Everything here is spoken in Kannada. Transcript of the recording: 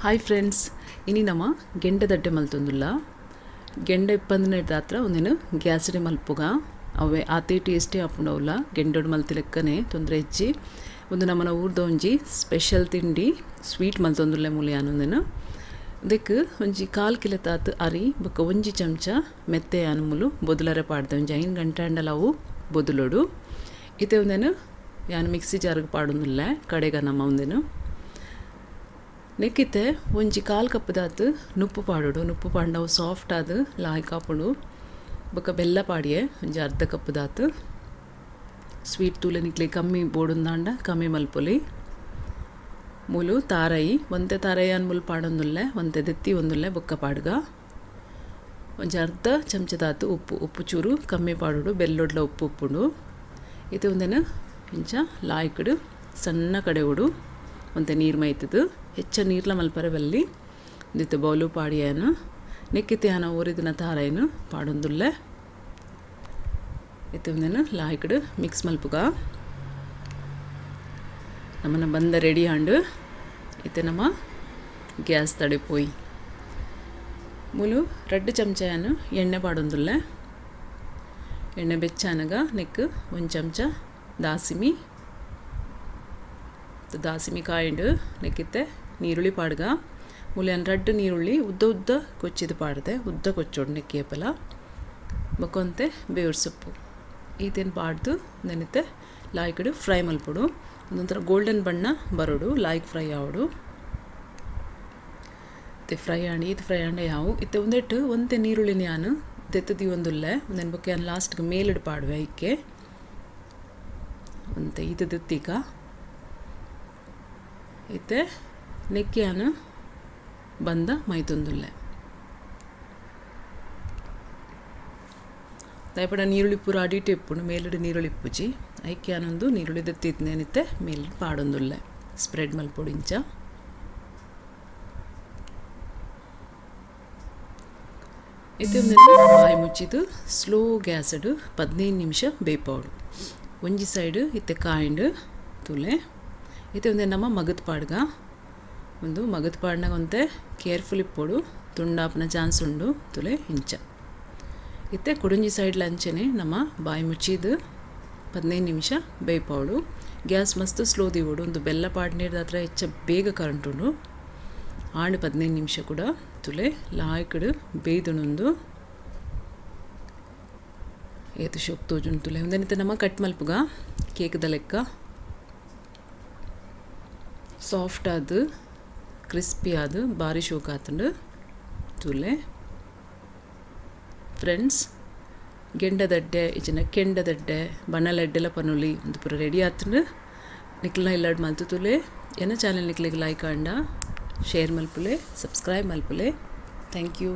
ಹಾಯ್ ಫ್ರೆಂಡ್ಸ್, ಇನಿ ನಮ್ಮ ಗೆಂಡೆ ದಡ್ಡೆ ಮಲ್ತೊಂದುಲ್ಲ. ಗೆಂಡೆ ಇಪ್ಪಂದಿನ ದಾತ್ರ ಒಂದೇನು ಗ್ಯಾಸ್ಡೆ ಮಲ್ಪುಗ ಅವೇ ಆತೆ ಟೇಸ್ಟೇ ಆಪುಂಡವುಲ್ಲ. ಗೆಂಡೋಡು ಮಲ್ತಿಲೆಕ್ಕನೆ ತೊಂದರೆ ಹೆಚ್ಚಿ ಒಂದು ನಮ್ಮನ ಊರ್ದ ಒಂಜಿ ಸ್ಪೆಷಲ್ ತಿಂಡಿ ಸ್ವೀಟ್ ಮಲ್ತೊಂದುಲ್ಲೆ ಮೂಲಿಯಾನೊಂದೇನು. ಅದಕ್ಕೆ ಒಂಜಿ 1/4 ಕಿಲೋ ತಾತು ಅರಿ ಬೊಕ್ಕ 1 ಚಮಚ ಮೆತ್ತೆ ಅನುಮುಲು ಬೊದಲರೆ ಪಾಡ್ದೆ ಒಂಜಿ 5 ಗಂಟೆ ಅಂಡಲ ಅವು ಬೊದಲೋಡು. ಇತ್ತೆ ಒಂದೇನು ಯಾನು ಮಿಕ್ಸಿ ಜಾರ್ಗೆ ಪಾಡೊಂದುಲ್ಲೆ ಕಡೆಗ ನಮ್ಮ ಒಂದೇನು ನೆಕ್ಕಿತ್ತೆ ಒಂಜಿ 1/4 ಕಪ್ ದಾತು ನುಪ್ಪು ಪಾಡೋಡು. ನುಪ್ಪು ಪಾಂಡವು ಸಾಫ್ಟ್ ಆದ ಲಾಯ್ ಕಾಪುಡು. ಬೊಕ್ಕ ಬೆಲ್ಲ ಪಾಡಿಯೆ ಒಂಜಿ 1/2 ಕಪ್ ದಾತು. ಸ್ವೀಟ್ ತೂಲೆ ನಿಕ್ಲಿ ಕಮ್ಮಿ ಬೋಡುಂದಾಂಡ ಕಮ್ಮಿ ಮಲ್ಪೊಲಿ. ಮೂಲು ತಾರಾಯಿ ಒಂತೆ ತಾರಾಯಿ ಅನ್ಮೂಲು ಪಾಡೊಂದುಲ್ಲೆ ಒಂತೆ ದೆತ್ತಿ ಒಂದುಲ್ಲೆ ಬೊಕ್ಕ ಪಾಡ್ಗ ಒಂಜಿ 1/2 ಚಮಚ ದಾತು ಉಪ್ಪು ಚೂರು ಕಮ್ಮಿ ಪಾಡೋಡು. ಬೆಲ್ಲೊಡ್ಲ ಉಪ್ಪುಂಡು. ಇದು ಒಂದೇನು ಇಂಚ ಲಾಯ್ಕಡು ಸಣ್ಣ ಕಡೆ ಉಡು ಒಂತೆ ನೀರು ಮೈತದು ಹೆಚ್ಚ ನೀರ್ಲ ಮಲ್ಪರೆ ಬಲ್ಲಿ ಒಂದಿತ್ತು ಬೌಲು ಪಾಡಿಯೇನು ನೆಕ್ಕಿತ್ತೆ ಹನ ಊರಿದಿನ ತಾರಾಯನು ಪಾಡೊಂದುಲ್ಲೆ. ಇತ್ತು ಒಂದೇನು ಲಾಯ್ಕಡು ಮಿಕ್ಸ್ ಮಲ್ಪುಗ ನಮ್ಮನ್ನ ಬಂದ ರೆಡಿ ಆಂಡು ಇತ್ತೆ ನಮ್ಮ ಗ್ಯಾಸ್ ತಡೆ ಪೋಯಿ ಮೂಲು 2 ಚಮಚನು ಎಣ್ಣೆ ಪಾಡೊಂದುಲ್ಲೆ. ಎಣ್ಣೆ ಬೆಚ್ಚಾನಗ ನೆಕ್ಕು 1 ಚಮಚ ದಾಸಿಮಿ ಕಾಯಿಂಡು ನೆಕ್ಕಿತ್ತೆ ನೀರುಳ್ಳಿ ಪಾಡ್ಗ ಮೂಲೆಯನ್ನು 2 ನೀರುಳ್ಳಿ ಉದ್ದ ಕೊಚ್ಚಿದು ಪಾಡ್ದೆ ಉದ್ದ ಕೊಚ್ಚೋಡು ನೆಕ್ಕಿಯಪ್ಪಲ ಬೊಕ್ಕೊಂತೆ ಬೇವ್ರ ಸೊಪ್ಪು ಈತೇನು ಪಾಡ್ದು ನೆನಿತ್ತೆ ಲಾಯ್ಕಡು ಫ್ರೈ ಮಲ್ಪೊಡು. ಒಂದೊಂಥರ ಗೋಲ್ಡನ್ ಬಣ್ಣ ಬರೋಡು ಲಾಯ್ಕ್ ಫ್ರೈ ಆವಡು. ಇತ್ತೆ ಫ್ರೈ ಆಂಡೆ ಯಾವು ಇತ್ತೆ ಒಂದೆಟ್ಟು ಒಂತೆ ನೀರುಳ್ಳಿ ನಾನು ತೆತ್ತದಿ ಒಂದುಲ್ಲೆ ಒಂದೇನು ಬೊಕ್ಕೆ ನಾನು ಲಾಸ್ಟ್ಗೆ ಮೇಲಿಡು ಪಾಡುವೆ ಇಕ್ಕೆ ಒಂತೆ ಇದು ದೆತ್ತೀಗ ಇತ್ತೆ ನೆಕ್ಕಿಯಾನು ಬಂದ ಮೈತೊಂದುಲ್ಲೆ ದಯಪಡ ನೀರುಳ್ಳಿ ಪೂರ ಅಡಿಟು ಇಪ್ಪುಂಡು ಮೇಲಿಡು ನೀರುಳ್ಳಿ ಇಪ್ಪುಜಿ ಐಕ್ಯಾನೊಂದು ನೀರುಳ್ಳಿ ದೆತ್ತಿದ್ನೇನಿತ್ತೆ ಮೇಲಿಡು ಪಾಡೊಂದುಲ್ಲೆ ಸ್ಪ್ರೆಡ್ ಮಲ್ಪೊಡು ಇಂಚ. ಇತ್ತೆ ಒಂದೇನು ಬಾಯಿ ಮುಚ್ಚಿದು ಸ್ಲೋ ಗ್ಯಾಸಡು 15 ನಿಮಿಷ ಬೇಯ್ಪೋಡು. ಒಂಜಿ ಸೈಡು ಇತ್ತೆ ಕಾಯಿಂಡು ತುಲೆ ಇತ್ತೆ ಒಂದೇ ನಮ್ಮ ಮಗದ ಪಾಡ್ಗ ಒಂದು ಮಗದ ಪಾಡ್ನಾಗ ಒಂತೆ ಕೇರ್ಫುಲ್ ಇಪ್ಪೋಡು ತುಂಡಾಪನ ಚಾನ್ಸ್ ಉಂಡು ತುಲೆ ಇಂಚ. ಇತ್ತೆ ಕುಡಂಜಿ ಸೈಡ್ ಲಂಚನೆ ನಮ್ಮ ಬಾಯಿ ಮುಚ್ಚಿದು 15 ನಿಮಿಷ ಬೇಯ್ಪೋಡು. ಗ್ಯಾಸ್ ಮಸ್ತ್ ಸ್ಲೋ ದಿವೋಡು. ಒಂದು ಬೆಲ್ಲ ಪಾಡ್ನೇರ್ದ ಹತ್ರ ಹೆಚ್ಚ ಬೇಗ ಕರೆಂಟ್ ಉಂಡು ಆಂಡು 15 ನಿಮಿಷ ಕೂಡ ತುಲೆ ಲಾಯ್ಕಡು ಬೇಯ್ದೊಂದು ಏತು ಶೋಕ್ ತೋಜುಂಡು ತುಲೆ ಒಂದೇನಿತ್ತೆ ನಮ್ಮ ಕಟ್ ಮಲ್ಪುಗ ಕೇಕ್ದ ಲೆಕ್ಕ ಸಾಫ್ಟ್ ಆದು ಕ್ರಿಸ್ಪಿ ಆದು ಭಾರಿ ಶೋಕ್ ಆತುಂಡು ತುಲೆ. ಫ್ರೆಂಡ್ಸ್, ಗೆಂಡದಡ್ಡೆ ಇಜಿನ ಕೆಂಡದಡ್ಡೆ ಬಣ್ಣಲೆಡ್ಡೆಲ್ಲ ಪನುಲಿ ಒಂದು ಪೂರ ರೆಡಿ ಆತುಂಡು. ನಿಕ್ಲನ ಇಲ್ಲಾಡ್ ಮಲ್ತು ತುಲೆ ಏನ ಚಾನಲ್ ನಿಕ್ಲಿಗೆ ಲೈಕ್ ಆಂಡ ಶೇರ್ ಮಲ್ಪುಲೆ ಸಬ್ಸ್ಕ್ರೈಬ್ ಮಲ್ಪುಲೆ. Thank you.